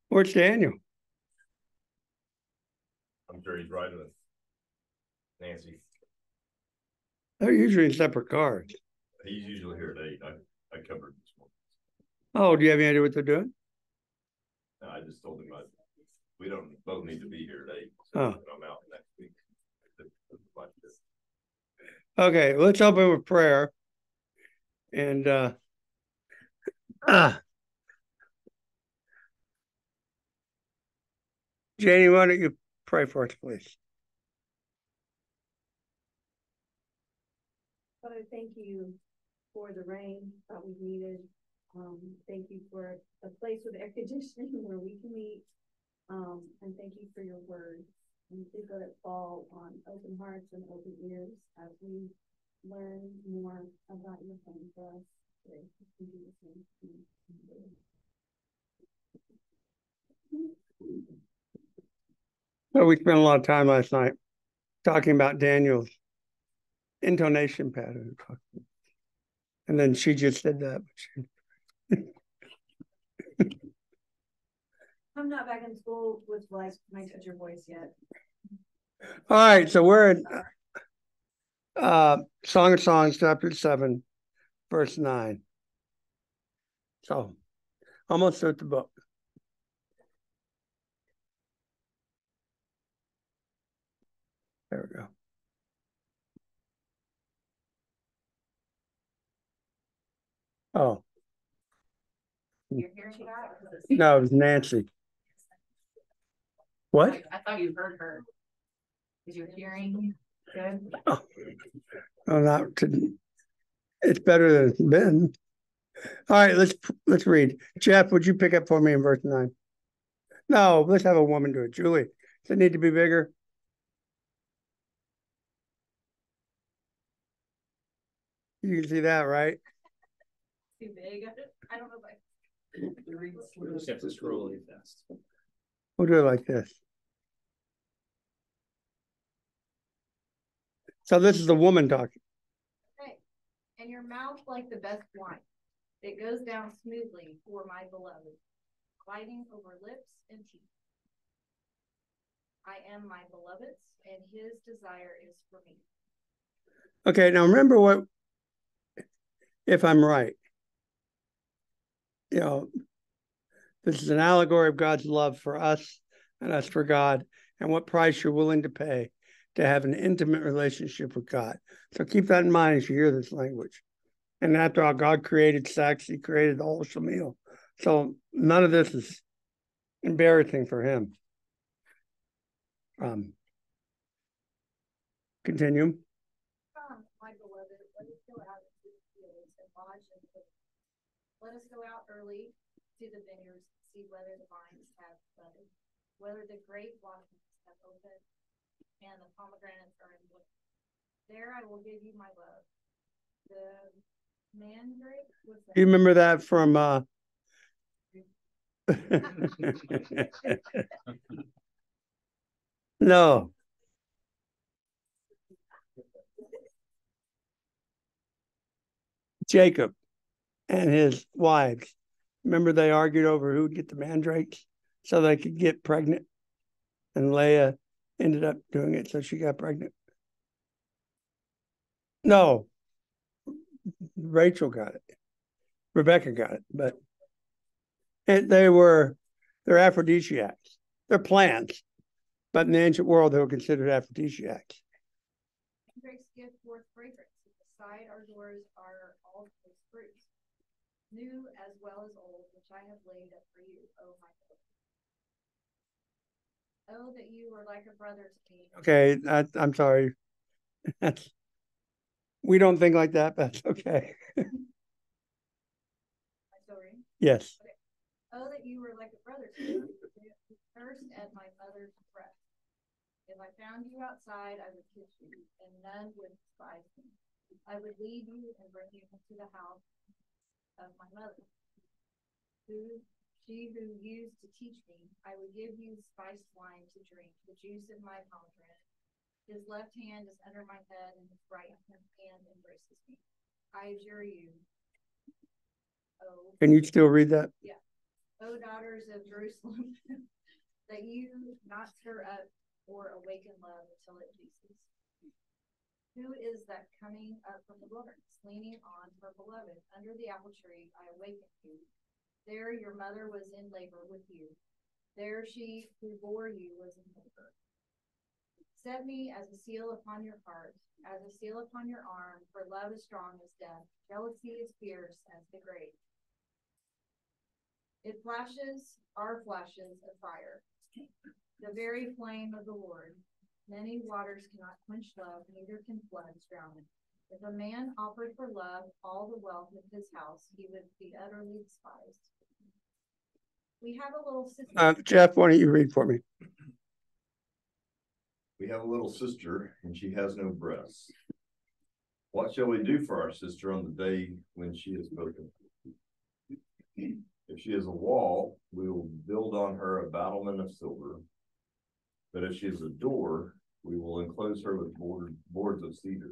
Where's Daniel? I'm sure he's riding with Nancy. They're usually in separate cars. He's usually here at 8. I covered this morning. Oh, do you have any idea what they're doing? No, I just told him we don't both need to be here at 8. So I'm out next week. Okay, let's open with prayer. And Janie, why don't you pray for us, please? Father, thank you for the rain that we needed. Thank you for a place with air conditioning where we can meet. And thank you for your word. And please let it fall on open hearts and open ears as we learn more about your plan for us today. So we spent a lot of time last night talking about Daniel's intonation pattern. And then she just did that. I'm not back in school with my teacher voice yet. All right, so we're in Song of Songs, chapter 7, verse 9. So almost through the book. There we go. Oh. You're hearing that? No, it was Nancy. What? I thought you heard her. Is your hearing good? Oh, not to, it's better than it's been. All right, let's read. Jeff, would you pick up for me in verse 9? No, let's have a woman do it. Julie, does it need to be bigger? You can see that, right? Too big. I don't know if I You just have to scroll really fast. We'll do it like this. So this is the woman talking. Okay. And your mouth like the best wine. It goes down smoothly for my beloved, gliding over lips and teeth. I am my beloved's, and his desire is for me. Okay, now remember what, if I'm right, this is an allegory of God's love for us and us for God, and what price you're willing to pay to have an intimate relationship with God. So keep that in mind as you hear this language. And after all, God created sex, he created the whole shamil. So none of this is embarrassing for him. Continue. My beloved, let us go out into the fields and lodge in the woods. Let us go out early to the vineyards and see whether the vines have budded, whether the grape blossoms have opened, and the pomegranates are in bloom. There I will give you my love. The mandrake was that. You remember that from no. Jacob and his wives. Remember they argued over who would get the mandrakes so they could get pregnant. And Leah ended up doing it, so she got pregnant. No, Rachel got it. Rebecca got it, but they're aphrodisiacs. They're plants, but in the ancient world they were considered aphrodisiacs. Mandrakes give forth fragrance. Beside our doors are all those fruits, new as well as old, which I have laid up for you, O my beloved. Oh, that you were like a brother to me. Okay, I'm sorry. We don't think like that, but that's okay. Sorry. Yes. Okay. Oh, that you were like a brother to me, first at my mother's breast. If I found you outside, I would kiss you, and none would despise me. I would lead you and bring you into the house of my mother. She who used to teach me, I would give you spiced wine to drink, the juice of my pomegranate. His left hand is under my head, and his right hand embraces me. I adjure you, O Can you still read that? O daughters of Jerusalem, that you not stir up or awaken love until it ceases. Who is that coming up from the wilderness, leaning on her beloved? Under the apple tree I awakened you. There your mother was in labor with you. There she who bore you was in labor. Set me as a seal upon your heart, as a seal upon your arm, for love is strong as death. Jealousy is fierce as the grave. It flashes, are flashes of fire, the very flame of the Lord. Many waters cannot quench love, neither can floods drown it. If a man offered for love all the wealth of his house, he would be utterly despised. We have a little sister. Jeff, why don't you read for me? We have a little sister, and she has no breasts. What shall we do for our sister on the day when she is spoken? If she is a wall, we will build on her a battlement of silver. But if she is a door, we will enclose her with boards of cedar.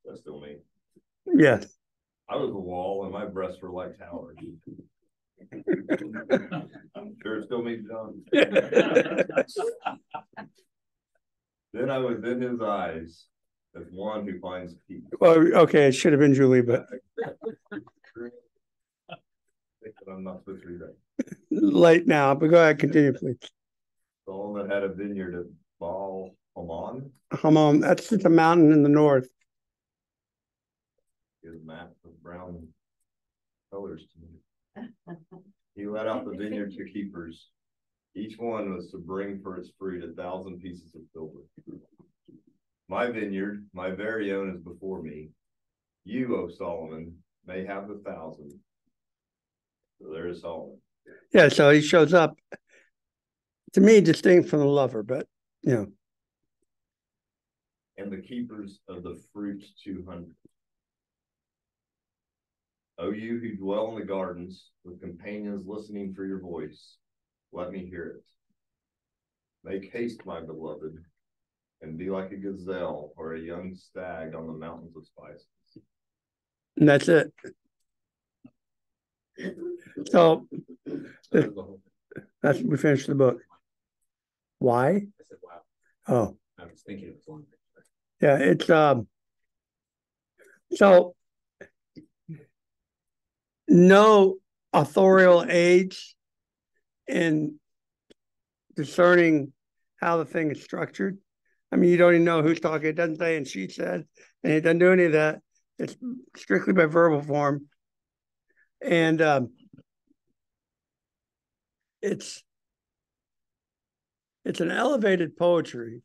That's still me. Yes. I was a wall, and my breasts were like towers. I'm sure it's still me, John. Then I was in his eyes as one who finds peace. Well, okay, it should have been Julie, but I'm not supposed to read that. late now. But go ahead, continue, please. Solomon had a vineyard at Baal Hamon. Hamon, that's just a mountain in the north. His map of brown colors to me. He let out the vineyard to keepers. Each one was to bring for its fruit 1,000 pieces of silver. My vineyard, my very own, is before me. You, O Solomon, may have 1,000. So there is Solomon. Yeah, so he shows up, to me, distinct from the lover, but, you know. And the keepers of the fruit 200. O you who dwell in the gardens, with companions listening for your voice, let me hear it. Make haste, my beloved, and be like a gazelle or a young stag on the mountains of spices. And that's it. So that's we finished the book. Why? I said, wow. Oh, I was thinking it was long. yeah, it's so no authorial aids in discerning how the thing is structured. I mean, you don't even know who's talking. It doesn't say, and she said, and it doesn't do any of that. It's strictly by verbal form. And it's an elevated poetry,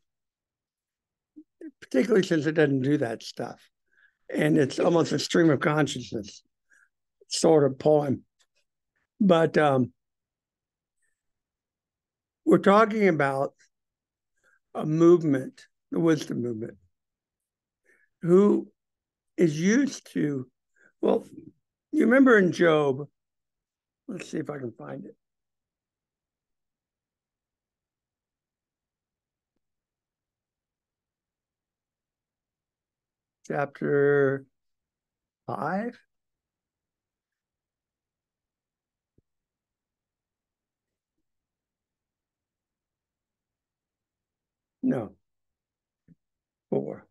particularly since it doesn't do that stuff. And it's almost a stream of consciousness sort of poem. But we're talking about a movement, the wisdom movement, who is used to, well, you remember in Job, let's see if I can find it. Chapter 5. No. 4.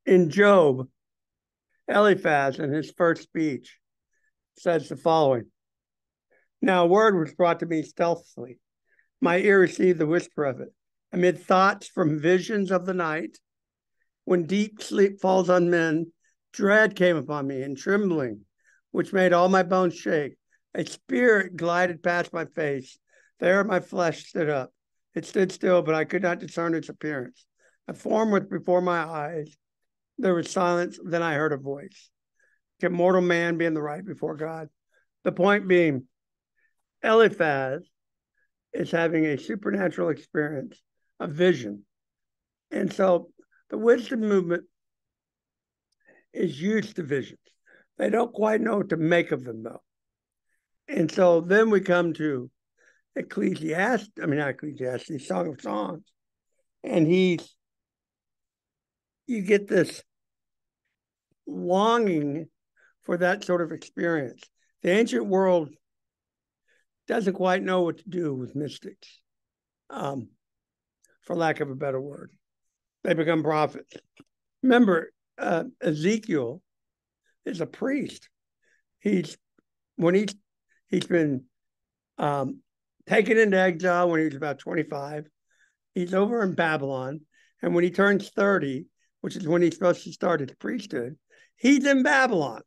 In Job, Eliphaz, in his first speech, says the following. Now a word was brought to me stealthily. My ear received the whisper of it. Amid thoughts from visions of the night, when deep sleep falls on men, dread came upon me and trembling, which made all my bones shake. A spirit glided past my face. There my flesh stood up. It stood still, but I could not discern its appearance. A form was before my eyes. There was silence. Then I heard a voice. Can mortal man be in the right before God? The point being, Eliphaz is having a supernatural experience, a vision. And so the wisdom movement is used to visions. They don't quite know what to make of them, though. And so then we come to not Ecclesiastes, Song of Songs. And you get this longing for that sort of experience. The ancient world doesn't quite know what to do with mystics, for lack of a better word. They become prophets. Remember, Ezekiel is a priest. He's been taken into exile when he was about 25. He's over in Babylon. And when he turns 30, which is when he's supposed to start his priesthood, he's in Babylon.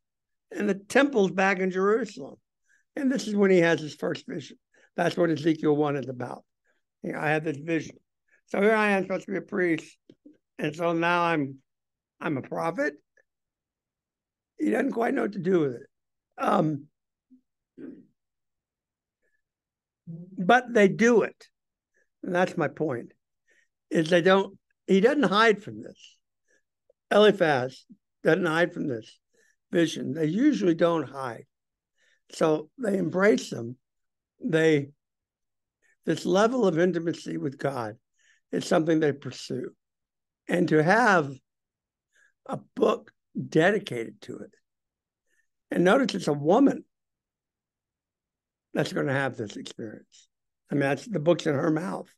And the temple's back in Jerusalem. And this is when he has his first vision. That's what Ezekiel 1 is about. I had this vision. So here I am supposed to be a priest. And so now I'm a prophet. He doesn't quite know what to do with it. But they do it. And that's my point, is he doesn't hide from this. Eliphaz doesn't hide from this vision. They usually don't hide. So they embrace them. This level of intimacy with God is something they pursue. And to have a book dedicated to it. And notice it's a woman that's going to have this experience. I mean, that's the book's in her mouth.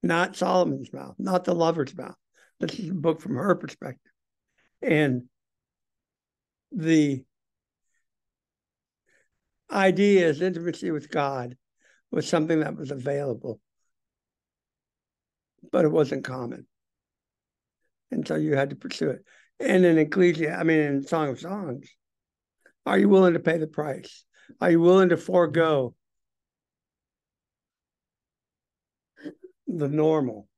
Not Solomon's mouth, not the lover's mouth. This is a book from her perspective. And the idea is intimacy with God was something that was available, but it wasn't common. And so you had to pursue it. And in Song of Songs, are you willing to pay the price? Are you willing to forego the normal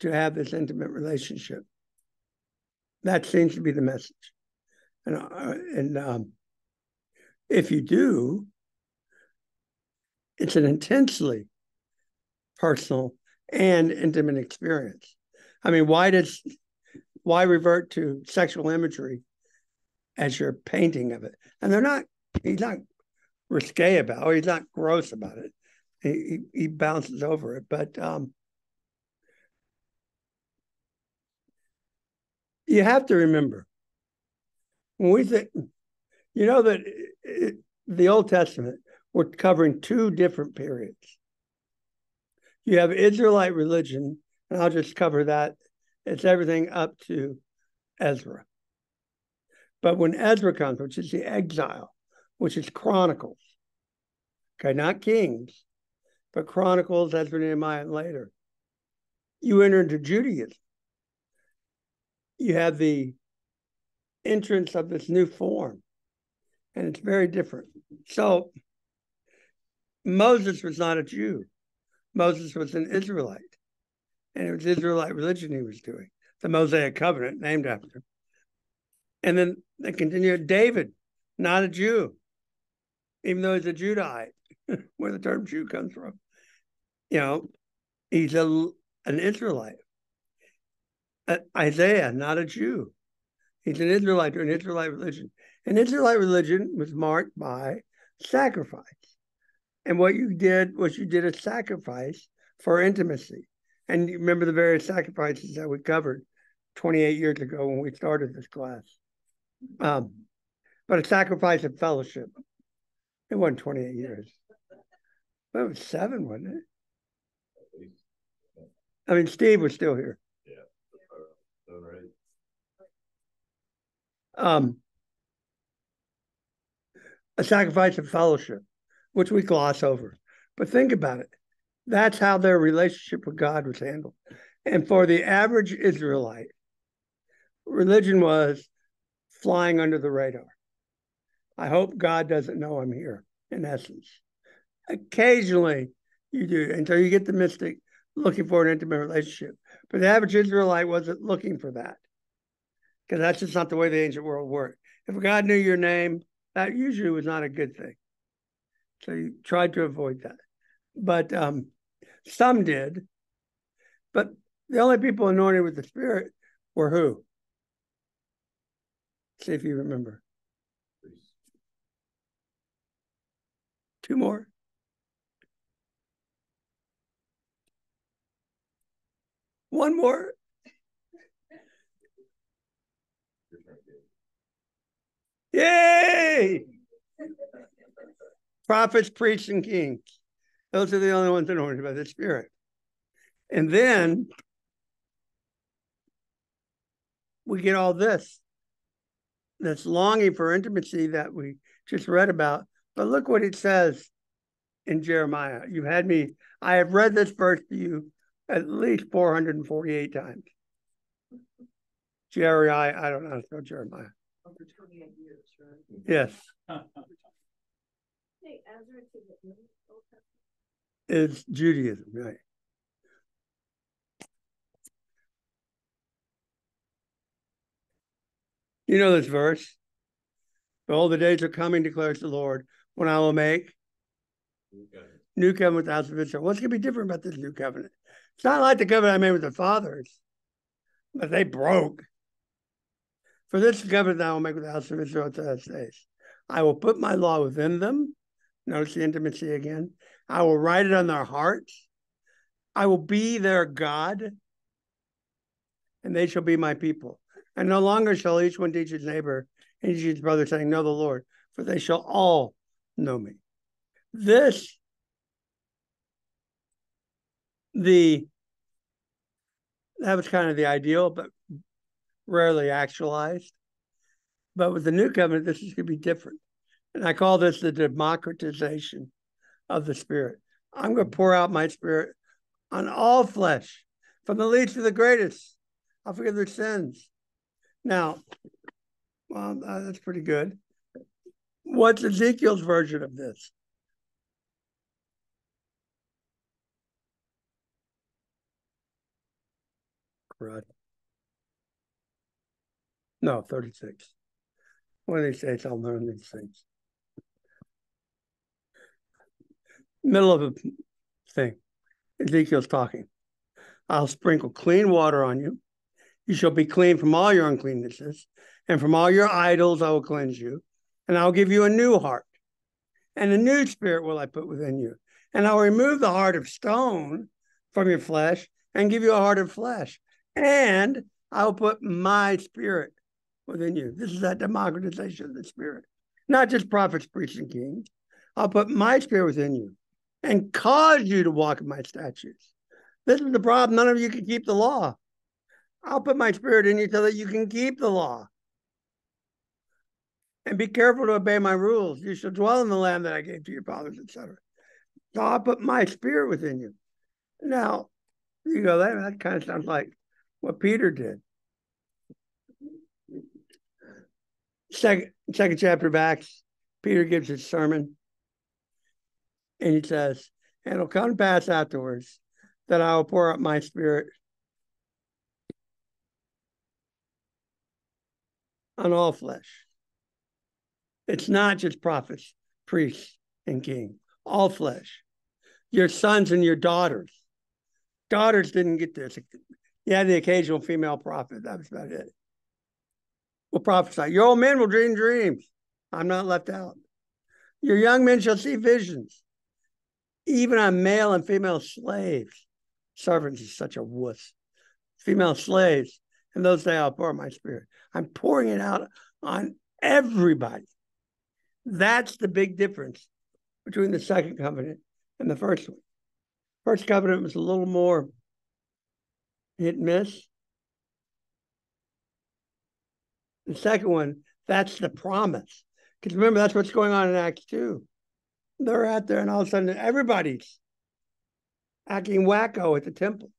to have this intimate relationship? That seems to be the message. And if you do, it's an intensely personal and intimate experience. I mean, why revert to sexual imagery as your painting of it? And he's not risque about it, he's not gross about it. He bounces over it. But you have to remember, when we think, that the Old Testament, we're covering two different periods. You have Israelite religion, and I'll just cover that. It's everything up to Ezra. But when Ezra comes, which is the exile, which is Chronicles, okay, not Kings, but Chronicles, Ezra, Nehemiah, and later, you enter into Judaism. You have the entrance of this new form, and it's very different. So Moses was not a Jew. Moses was an Israelite, and it was Israelite religion he was doing, the Mosaic covenant, named after him. And then they continued, David, not a Jew, even though he's a Judahite, where the term Jew comes from. He's an Israelite. Isaiah, not a Jew. He's an Israelite or an Israelite religion. And Israelite religion was marked by sacrifice. And what you did was you did a sacrifice for intimacy. And you remember the various sacrifices that we covered 28 years ago when we started this class. But a sacrifice of fellowship. It wasn't 28 years. But it was 7, wasn't it? I mean, Steve was still here. Yeah. All right. A sacrifice of fellowship, which we gloss over. But think about it. That's how their relationship with God was handled. And for the average Israelite, religion was flying under the radar. I hope God doesn't know I'm here, in essence. Occasionally you do, until you get the mystic looking for an intimate relationship. But the average Israelite wasn't looking for that, because that's just not the way the ancient world worked. If God knew your name, that usually was not a good thing. So you tried to avoid that. But some did. But the only people anointed with the Spirit Were who? See if you remember. Two more. One more. Yay! Prophets, priests, and kings. Those are the only ones anointed by the Spirit. And then we get all this. That's longing for intimacy that we just read about. But look what it says in Jeremiah. You've had me, I have read this verse to you at least 448 times. Jeremiah, I don't know how to spell Jeremiah. For 28 years, right? Yes. Hey, Ezra, It's Judaism, right? You know this verse. Behold, the days are coming, declares the Lord, when I will make new covenant with the house of Israel. What's going to be different about this new covenant? It's not like the covenant I made with the fathers, but they broke. For this covenant I will make with the house of Israel to this days. I will put my law within them. Notice the intimacy again. I will write it on their hearts. I will be their God, and they shall be my people. And no longer shall each one teach his neighbor and each his brother, saying, know the Lord, for they shall all know me. That was kind of the ideal, but rarely actualized. But with the new covenant, this is going to be different. And I call this the democratization of the Spirit. I'm going to pour out my Spirit on all flesh, from the least to the greatest. I'll forgive their sins. Now, well, that's pretty good. What's Ezekiel's version of this? Right. No, 36. One of these days I'll learn these things. Middle of a thing. Ezekiel's talking. I'll sprinkle clean water on you. You shall be clean from all your uncleannesses, and from all your idols I will cleanse you. And I'll give you a new heart, and a new spirit will I put within you. And I'll remove the heart of stone from your flesh and give you a heart of flesh. And I'll put my spirit within you. This is that democratization of the Spirit. Not just prophets, priests, and kings. I'll put my spirit within you and cause you to walk in my statutes. This is the problem. None of you can keep the law. I'll put my spirit in you so that you can keep the law. And be careful to obey my rules. You shall dwell in the land that I gave to your fathers, etc. So I'll put my spirit within you. Now, you go, that kind of sounds like what Peter did. Second chapter of Acts, Peter gives his sermon. And he says, and it'll come to pass afterwards that I will pour out my spirit on all flesh. It's not just prophets, priests, and kings, all flesh. Your sons and your daughters. Daughters didn't get this. You had the occasional female prophet. That was about it. Will prophesy. Your old men will dream dreams. I'm not left out. Your young men shall see visions. Even on male and female slaves. Servants is such a wuss. Female slaves. In those days I'll pour my spirit. I'm pouring it out on everybody. That's the big difference between the second covenant and the first one. First covenant was a little more hit and miss. The second one, that's the promise. Because remember, that's what's going on in Acts 2. They're out there, and all of a sudden, everybody's acting wacko at the temple.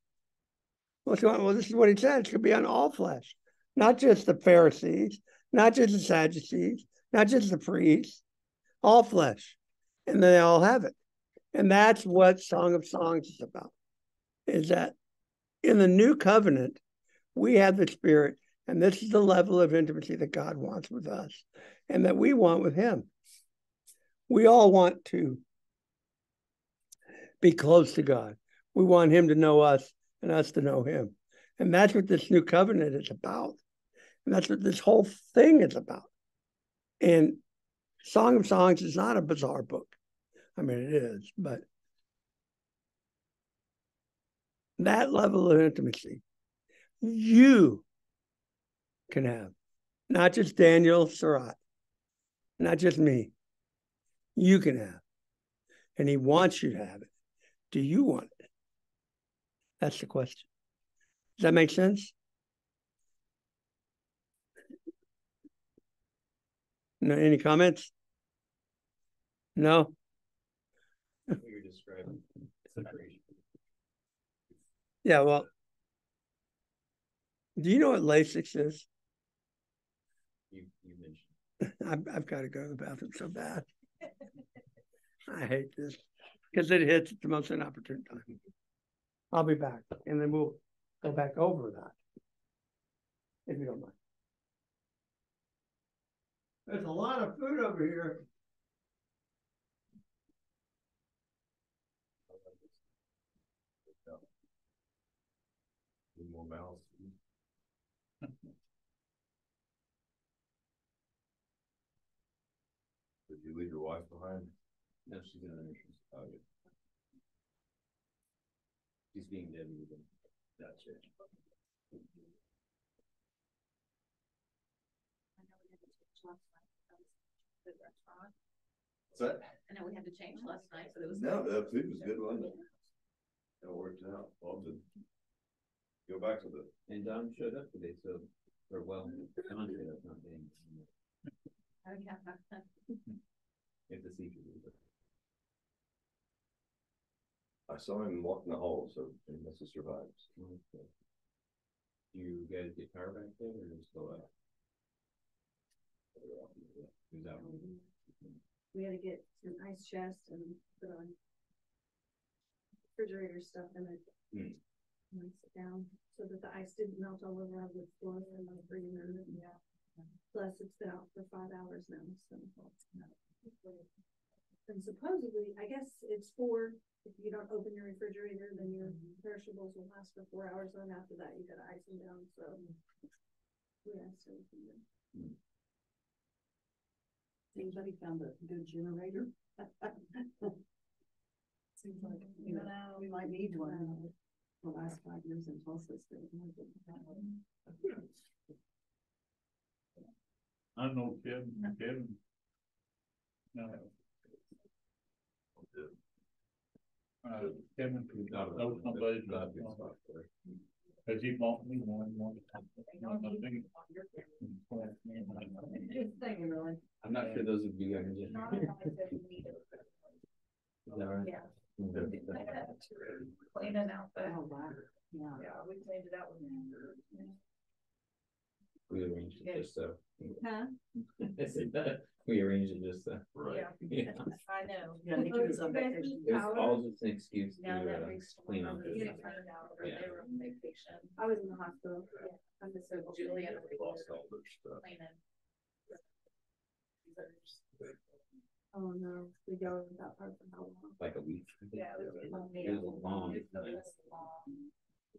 What's going on? Well, this is what he said. It's going to be on all flesh, not just the Pharisees, not just the Sadducees, not just the priests, all flesh. And they all have it. And that's what Song of Songs is about, is that in the new covenant, we have the Spirit, and this is the level of intimacy that God wants with us and that we want with him. We all want to be close to God. We want him to know us and us to know him. And that's what this new covenant is about. And that's what this whole thing is about. And Song of Songs is not a bizarre book. I mean, it is, but that level of intimacy you can have, not just Daniel Surratt, not just me. You can have. And he wants you to have it. Do you want it? That's the question. Does that make sense? No, any comments? No? You're describing separation. Yeah, well, do you know what Lasix is? You mentioned. I've got to go to the bathroom so bad. I hate this because it hits at the most inopportune time. I'll be back, and then we'll go back over that, if you don't mind. There's a lot of food over here. Need more mouths. Did you leave your wife behind? No, she's in the mission. Oh, yeah. She's being Debbie with them. That's it. What's that? I know we had to change last night, so it was. No, the food was good, wasn't it? It worked out. Well, to go back to the. And Don showed up today, so, or well, Don showed up, not Dan. Oh, yeah. You have to see if you do it. I saw him walking the hall, so he must have survived. Okay. You guys get power back there, or just go out? Who's out? We had to get an ice chest and put on refrigerator stuff in it. Hmm. And sit down so that the ice didn't melt all over the floor and the freezer. Yeah. Plus, it's been out for 5 hours now. So, and supposedly, I guess it's 4. If you don't open your refrigerator, then your perishables will last for 4 hours. And after that, you got to ice them down. So, yeah, so. Anybody found a good generator? Seems like, you know, we might need one. The last 5 years in Tulsa State. I know Kevin. No. Kevin could know somebody. Cause he bought me one. I'm not sure those would be young. Is that right? Yeah. Cleaning out the. Oh, wow. Yeah, we cleaned it out with him. We arranged it just so. Huh? We arranged it just so. Right. Yeah, I know. Yeah, I think it was on vacation. It was all just an excuse to Now that we're clean up. getting cleaned out, or Yeah. they were on vacation. I was in the hospital. I'm just So Julia Lost all their stuff. cleaning. Oh no, we go with that part for how long? Like a week. Yeah, it was long. It was a long.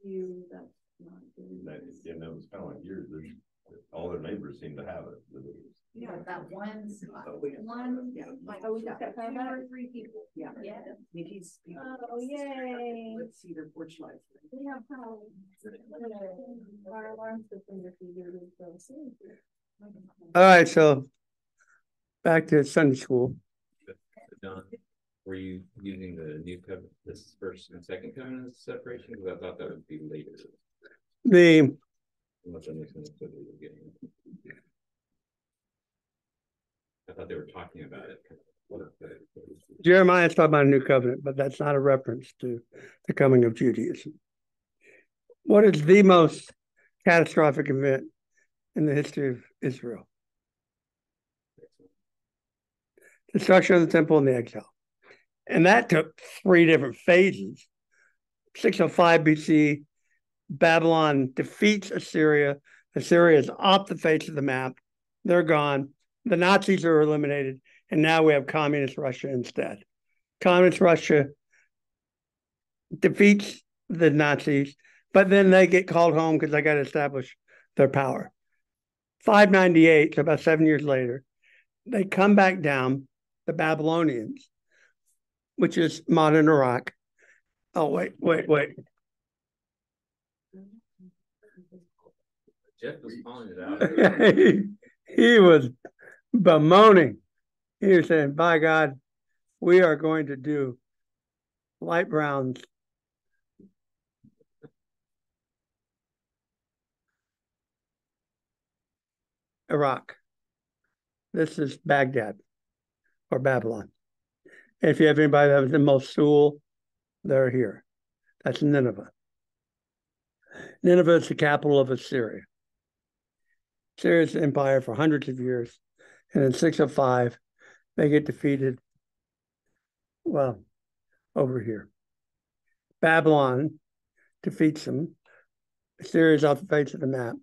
You, that's not good. It was kind of like yours. All their neighbors seem to have it. Yeah, that one, Yeah. like, Oh, we just got 2 or 3 people. Yeah. Yeah. He's. Oh, yay. Let's see their porch lights. We have how. Our alarm system is easier to see. All right, so back to Sunday school. Don, were you using the new covenant, this first and second covenant as separation? Because I thought that would be later. The Unless that makes sense what they were getting. I thought they were talking about it. Jeremiah is talking about a new covenant, but that's not a reference to the coming of Judaism. What is the most catastrophic event in the history of Israel? Destruction of the temple and the exile. And that took 3 different phases. 605 BC, Babylon defeats Assyria. Assyria is off the face of the map. They're gone. The Nazis are eliminated. And now we have communist Russia instead. Communist Russia defeats the Nazis. But then they get called home because they got to establish their power. 598, so about 7 years later, they come back down, the Babylonians, which is modern Iraq. Oh, wait. Jeff was calling it out. he was bemoaning. He was saying, by God, we are going to do light browns. Iraq. This is Baghdad or Babylon. And if you have anybody that was in Mosul, they're here. That's Nineveh. Nineveh is the capital of Assyria. Assyria's empire for hundreds of years. And in 605, they get defeated, well, over here. Babylon defeats them. Assyria's off the face of the map.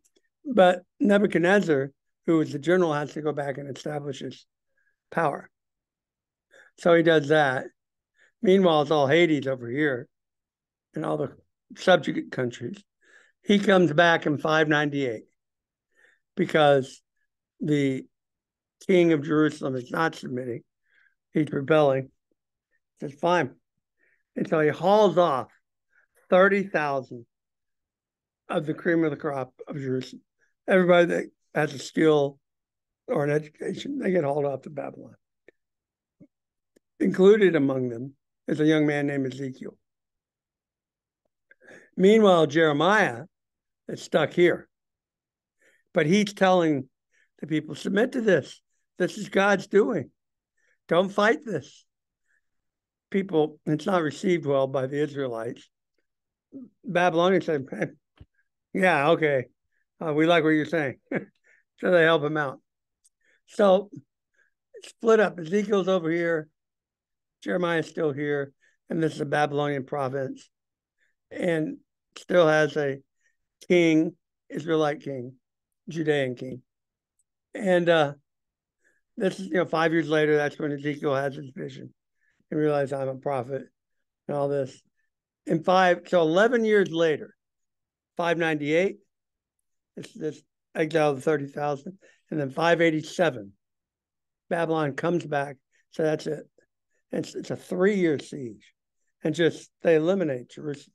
But Nebuchadnezzar, who was the general, has to go back and establish his power. So he does that. Meanwhile, it's all Hades over here and all the subjugate countries. He comes back in 598 because the king of Jerusalem is not submitting. He's rebelling. He says, fine. And so he hauls off 30,000 of the cream of the crop of Jerusalem. Everybody that has a skill or an education, they get hauled off to Babylon. Included among them is a young man named Ezekiel. Meanwhile, Jeremiah is stuck here. But he's telling the people, submit to this. This is God's doing. Don't fight this. People, it's not received well by the Israelites. Babylonians said, yeah, okay. We like what you're saying. So they help him out. So split up. Ezekiel's over here. Jeremiah's still here. And this is a Babylonian province. And still has a king, Israelite king, Judean king. And this is, 5 years later, that's when Ezekiel has his vision and realizes I'm a prophet and all this. So 11 years later, 598, it's this exile of 30,000. And then 587, Babylon comes back. So that's it. It's a 3-year siege. And they eliminate Jerusalem.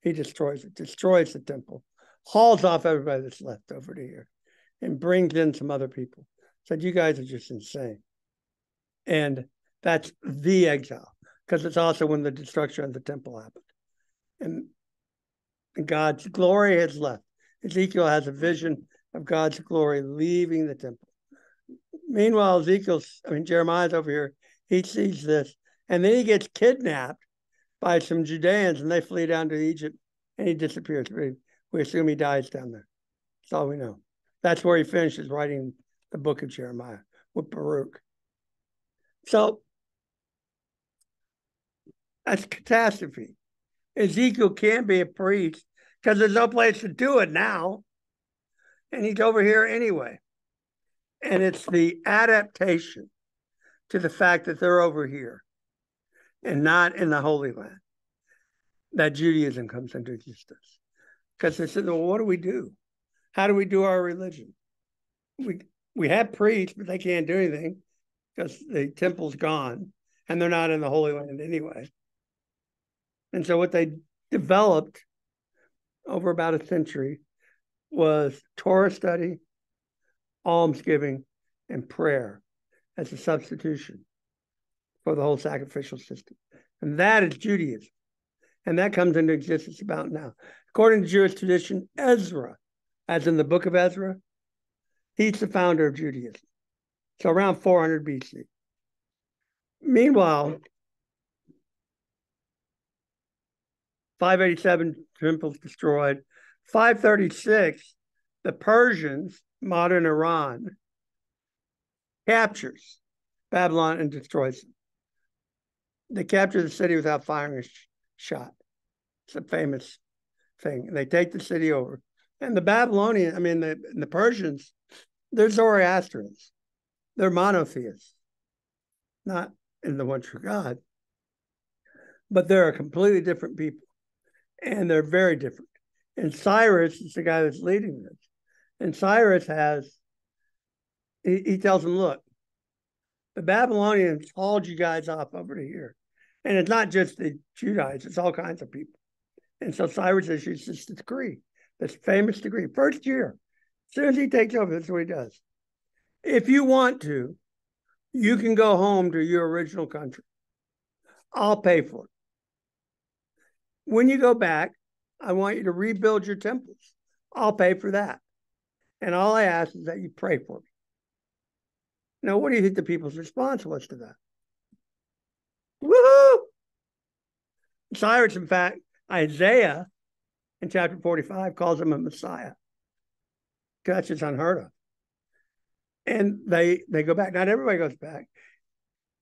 He destroys it, destroys the temple, hauls off everybody that's left over to here, and brings in some other people. Said, you guys are just insane. And that's the exile, because it's also when the destruction of the temple happened. And God's glory has left. Ezekiel has a vision of God's glory leaving the temple. Meanwhile, Jeremiah's over here. He sees this. And then he gets kidnapped by some Judeans, and they flee down to Egypt, and he disappears. We assume he dies down there. That's all we know. That's where he finishes writing the book of Jeremiah with Baruch. So that's catastrophe. Ezekiel can't be a priest because there's no place to do it now. And he's over here anyway. And it's the adaptation to the fact that they're over here and not in the Holy Land that Judaism comes into existence. Because they said, well, what do we do? How do we do our religion? We have priests, but they can't do anything because the temple's gone and they're not in the Holy Land anyway. And so what they developed over about a century was Torah study, almsgiving, and prayer as a substitution for the whole sacrificial system. And that is Judaism. And that comes into existence about now. According to Jewish tradition, Ezra, as in the book of Ezra, he's the founder of Judaism. So around 400 BC. Meanwhile, 587, temple's destroyed. 536, the Persians, modern Iran, captures Babylon and destroys them. They capture the city without firing a shot. It's a famous thing. They take the city over. And the Babylonians, the Persians, they're Zoroastrians. They're monotheists, not in the one true God. But they're a completely different people. And they're very different And Cyrus is the guy that's leading this. And Cyrus he tells them, look, the Babylonians hauled you guys off over to here. And it's not just the Judites, it's all kinds of people. And so Cyrus issues this decree, this famous decree, first year. As soon as he takes over, that's what he does. If you want to, you can go home to your original country. I'll pay for it. When you go back, I want you to rebuild your temples. I'll pay for that. And all I ask is that you pray for me. Now, what do you think the people's response was to that? Woohoo! Cyrus, in fact, Isaiah in chapter 45 calls him a Messiah. That's just unheard of. And they go back. Not everybody goes back.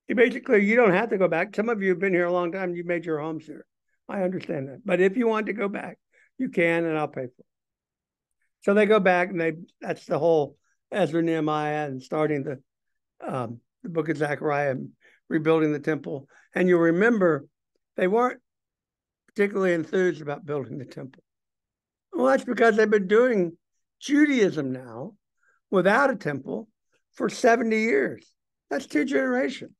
Basically, you don't have to go back. Some of you have been here a long time. You've made your homes here. I understand that. But if you want to go back, you can, and I'll pay for it. So they go back, and that's the whole Ezra, Nehemiah, and starting the book of Zechariah, and rebuilding the temple. And you'll remember they weren't particularly enthused about building the temple. Well, that's because they've been doing Judaism now without a temple for 70 years. That's 2 generations.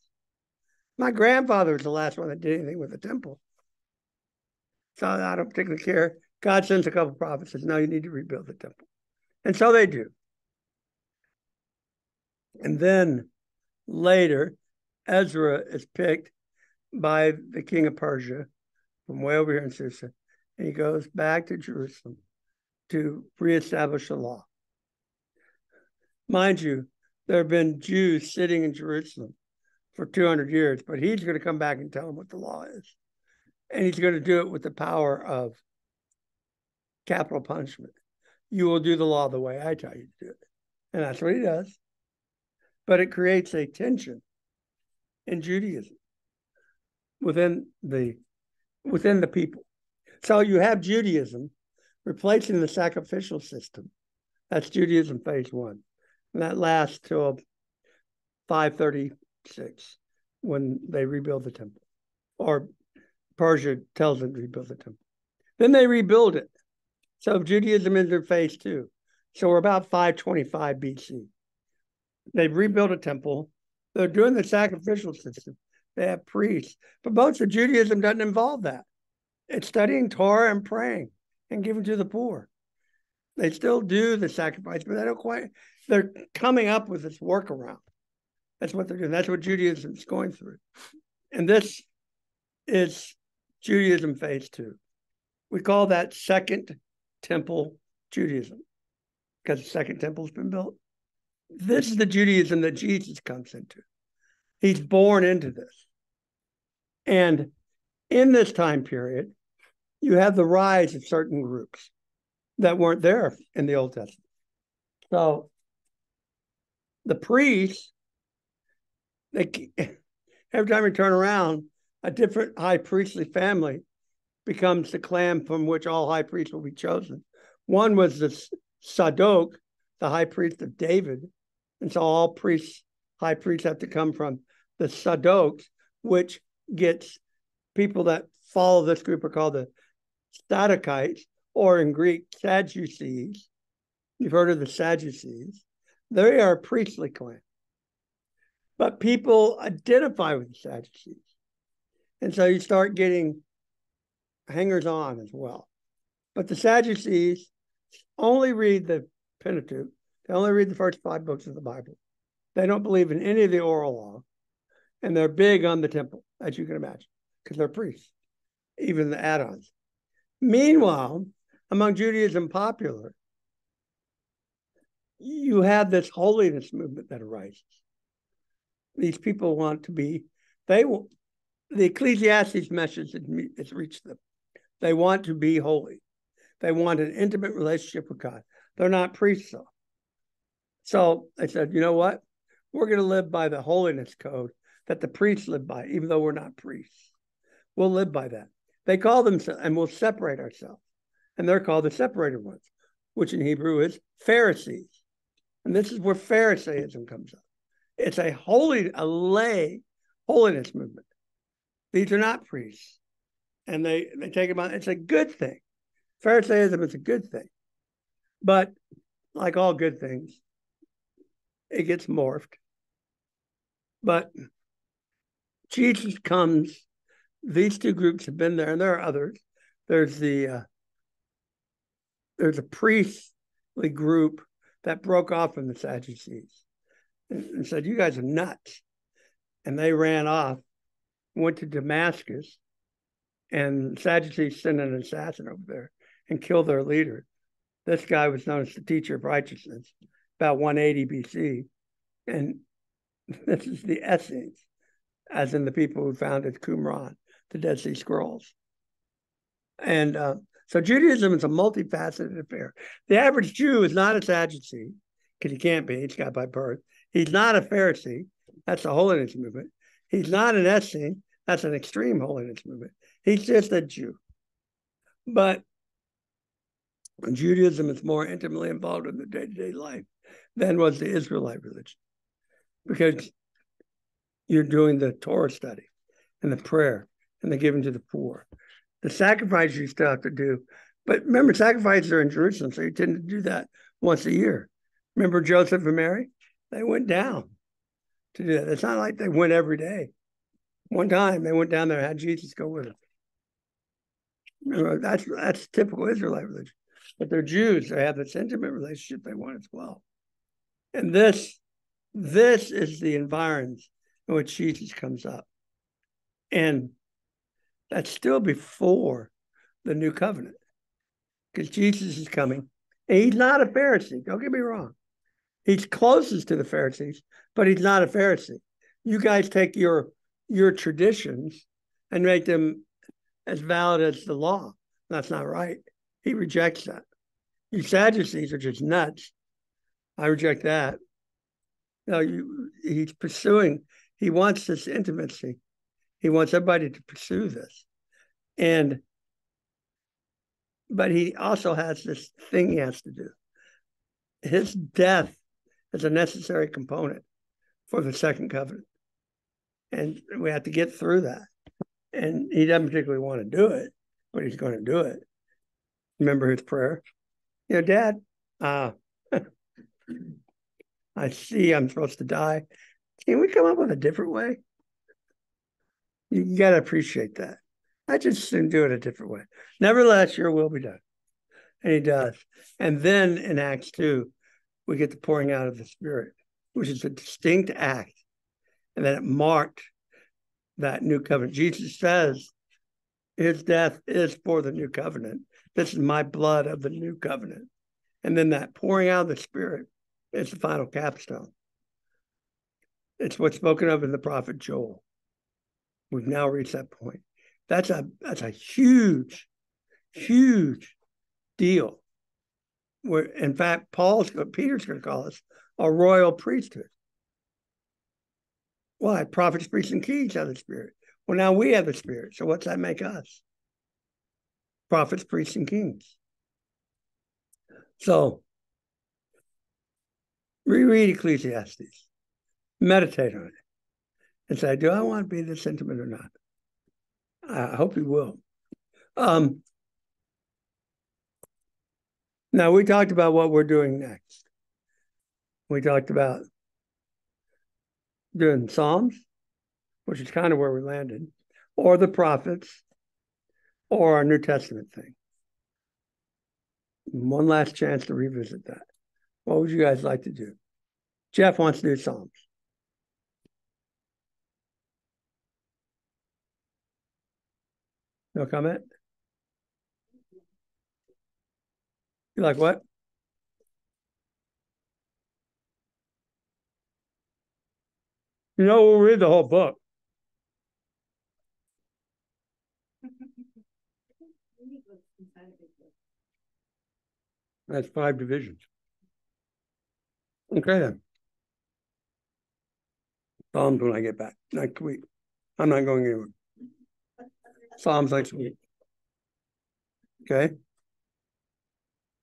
My grandfather was the last one that did anything with a temple. So I don't particularly care. God sends a couple of prophets and says, no, you need to rebuild the temple. And so they do. And then later, Ezra is picked by the king of Persia from way over here in Susa, and he goes back to Jerusalem to reestablish the law. Mind you, there have been Jews sitting in Jerusalem for 200 years, but he's going to come back and tell them what the law is. And he's going to do it with the power of capital punishment. You will do the law the way I tell you to do it. And that's what he does. But it creates a tension in Judaism within the people. So you have Judaism replacing the sacrificial system. That's Judaism phase 1. And that lasts till 536 when they rebuild the temple. Or Persia tells them to rebuild the temple. Then they rebuild it. So Judaism is in phase 2. So we're about 525 BC. They've rebuilt a temple. They're doing the sacrificial system. They have priests. But most of Judaism doesn't involve that. It's studying Torah and praying and giving to the poor. They still do the sacrifice, but they don't quite, they're coming up with this workaround. That's what they're doing. That's what Judaism is going through. And this is Judaism phase 2. We call that Second Temple Judaism because the Second Temple's been built. This is the Judaism that Jesus comes into. He's born into this. And in this time period, you have the rise of certain groups that weren't there in the Old Testament. So the priests, every time you turn around, a different high priestly family becomes the clan from which all high priests will be chosen. One was the Sadok, the high priest of David. And so all priests, high priests have to come from the Sadoks, which gets people that follow this group are called the Sadukites, or in Greek, Sadducees. You've heard of the Sadducees. They are a priestly clan. But people identify with the Sadducees. And so you start getting hangers on as well. But the Sadducees only read the Pentateuch. They only read the first 5 books of the Bible. They don't believe in any of the oral law. And they're big on the temple, as you can imagine, because they're priests, even the add-ons. Meanwhile, among Judaism popular, you have this holiness movement that arises. These people want to be, the Ecclesiastes message has reached them. They want to be holy. They want an intimate relationship with God. They're not priests, though. So they said, you know what? We're going to live by the holiness code that the priests live by, even though we're not priests. We'll live by that. They call themselves, and we'll separate ourselves. And they're called the separated ones, which in Hebrew is Pharisees. And this is where Pharisaism comes up. It's a lay holiness movement. These are not priests. And they take them on. It's a good thing Pharisaism is a good thing, but like all good things, it gets morphed. But Jesus comes, these two groups have been there, and there are others. There's a priestly group that broke off from the Sadducees and said, "You guys are nuts." And they ran off, went to Damascus, and the Sadducees sent an assassin over there and killed their leader. This guy was known as the teacher of righteousness, about 180 BC. And this is the Essenes, as in the people who founded Qumran, the Dead Sea Scrolls. And so Judaism is a multifaceted affair. The average Jew is not a Sadducee, because he can't be, he's got by birth. He's not a Pharisee, that's the holiness movement. He's not an Essene, that's an extreme holiness movement. He's just a Jew. But Judaism is more intimately involved in the day-to-day life than was the Israelite religion, because you're doing the Torah study and the prayer and the giving to the poor. The sacrifices you still have to do. But remember, sacrifices are in Jerusalem, so you tend to do that once a year. Remember Joseph and Mary? They went down to do that. It's not like they went every day. One time they went down there and had Jesus go with them. Remember, that's typical Israelite religion. But they're Jews. They have this intimate relationship they want as well. And this is the environment in which Jesus comes up. And that's still before the new covenant, because Jesus is coming. And he's not a Pharisee. Don't get me wrong. He's closest to the Pharisees, but he's not a Pharisee. You guys take your traditions and make them as valid as the law. That's not right. He rejects that. You Sadducees are just nuts. I reject that. No, he's pursuing. He wants this intimacy. He wants everybody to pursue this. But he also has this thing he has to do. His death is a necessary component for the second covenant. And we have to get through that. And he doesn't particularly want to do it, but he's going to do it. Remember his prayer? Dad, I see I'm supposed to die. Can we come up with a different way? You got to appreciate that. I just soon do it a different way. Nevertheless, your will be done. And he does. And then in Acts 2, we get the pouring out of the Spirit, which is a distinct act. And then it marked that new covenant. Jesus says his death is for the new covenant. This is my blood of the new covenant. And then that pouring out of the Spirit is the final capstone. It's what's spoken of in the prophet Joel. We've now reached that point. That's a huge, huge deal. Where, in fact, Peter's going to call us a royal priesthood. Why? Prophets, priests, and kings have the Spirit. Well, now we have the Spirit. So what's that make us? Prophets, priests, and kings. So reread Ecclesiastes. Meditate on it. And say, do I want to be this intimate or not? I hope you will. Now, we talked about what we're doing next. We talked about doing Psalms, which is kind of where we landed, or the prophets, or our New Testament thing. One last chance to revisit that. What would you guys like to do? Jeff wants to do Psalms. No comment? You like what? We'll read the whole book. That's 5 divisions. Okay, then. Psalms when I get back next week. I'm not going anywhere. Psalms next week. Okay.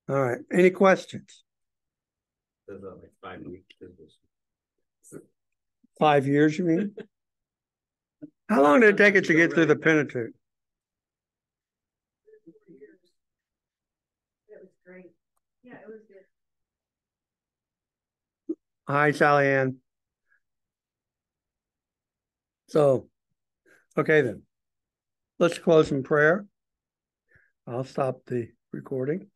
All right. Any questions? Like 5 weeks. 5 years, you mean? How long did it take us to get through the Pentateuch? Hi, Sally Ann. So, okay then. Let's close in prayer. I'll stop the recording.